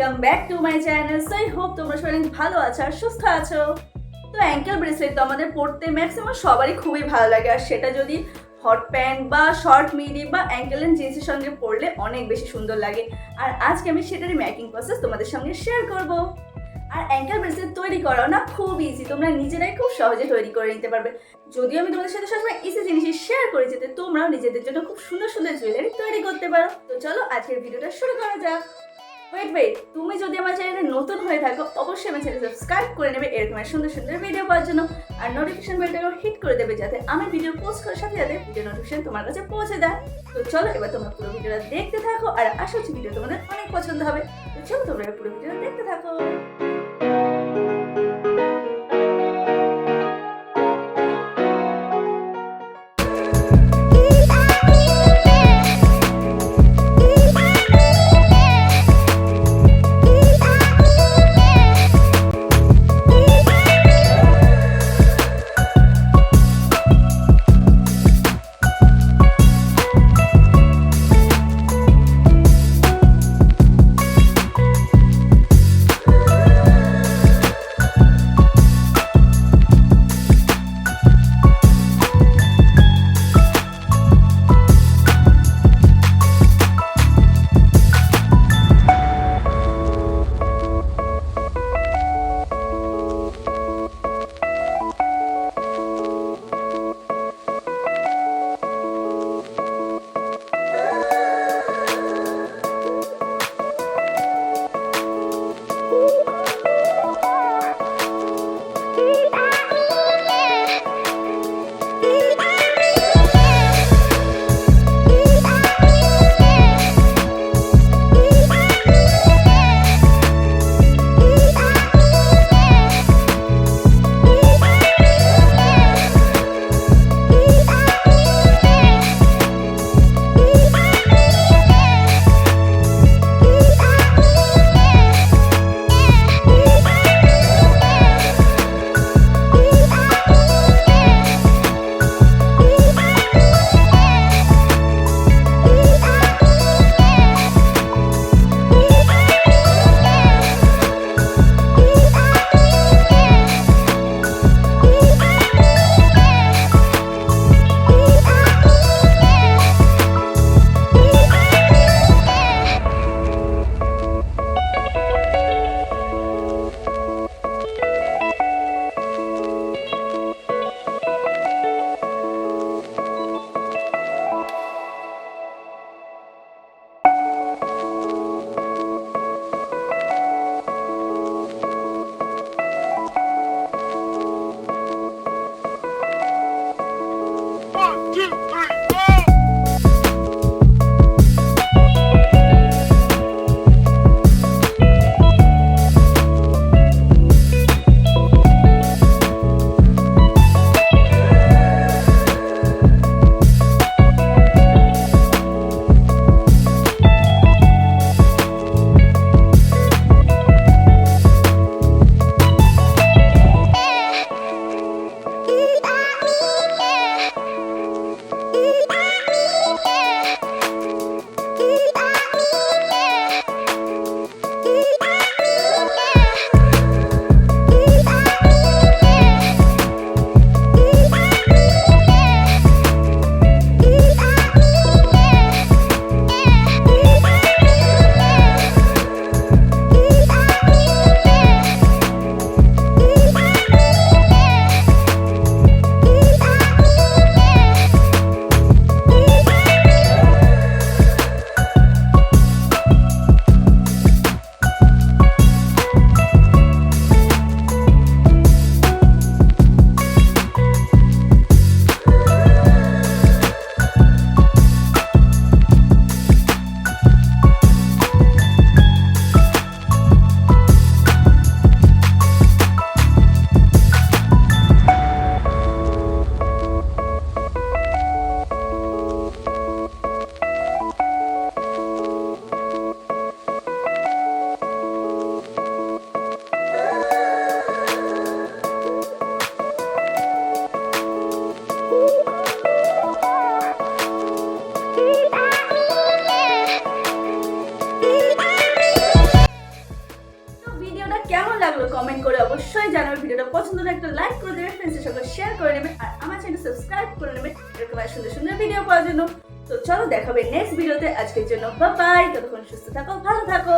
Welcome back to my channel. So I hope তোমরা সবাই ভালো আছো আর সুস্থ আছো। তো অ্যাঙ্কেল ব্রেসলেট তো আমাদের পরতে ম্যাক্সিমাম সবারই খুবই ভালো লাগে, আর সেটা যদি হট প্যান্ট বা শর্ট মিডি বা অ্যাঙ্কেল এন্ড জিন্সের সঙ্গে পরলে অনেক বেশি সুন্দর লাগে। আর আজকে আমি সেটারই মেকিং প্রসেস তোমাদের সঙ্গে শেয়ার করব। আর অ্যাঙ্কেল ব্রেসলেট তৈরি করাও না খুব ইজি, তোমরা নিজেরাই খুব সহজে তৈরি করে নিতে পারবে। যদিও আমি তোমাদের সাথে সবসময় ইজি জিনিসই শেয়ার করি যাতে তোমরাও নিজেদের জন্য খুব সুন্দর সুন্দর জুয়েলারি তৈরি করতে পারো। তো চলো আজকের ভিডিওটা শুরু করা যাক। ওয়েট, তুমি যদি আমার চ্যানেলে নতুন হয়ে থাকো অবশ্যই আমার চ্যানেল সাবস্ক্রাইব করে নেবে এরকম সুন্দর সুন্দর ভিডিও পাওয়ার জন্য, আর নোটিফিকেশন বেলটাকেও হিট করে দেবে যাতে আমি ভিডিও পোস্ট করার সাথে সাথে ভিডিও নোটিফিকেশন তোমার কাছে পৌঁছে দেয়। তো চলো এবার তোমরা পুরো ভিডিওটা দেখতে থাকো, আর আশা করছি ভিডিও তোমাদের অনেক পছন্দ হবে। তো চলো তোমরা পুরো ভিডিওটা দেখতে থাকো। কমেন্ট করে অবশ্যই জানাবে। ভিডিওটা পছন্দ হলে একটা লাইক করে দেবে, ফ্রেন্ডসের সাথে শেয়ার করে নেবে, আর আমার চ্যানেল সাবস্ক্রাইব করে নেবে এরকম আর সুন্দর সুন্দর ভিডিও পাওয়ার জন্য। তো চলো দেখাবে নেক্সট ভিডিওতে। আজকের জন্য বাই বাই, ততক্ষণ সুস্থ থাকো, ভালো থাকো।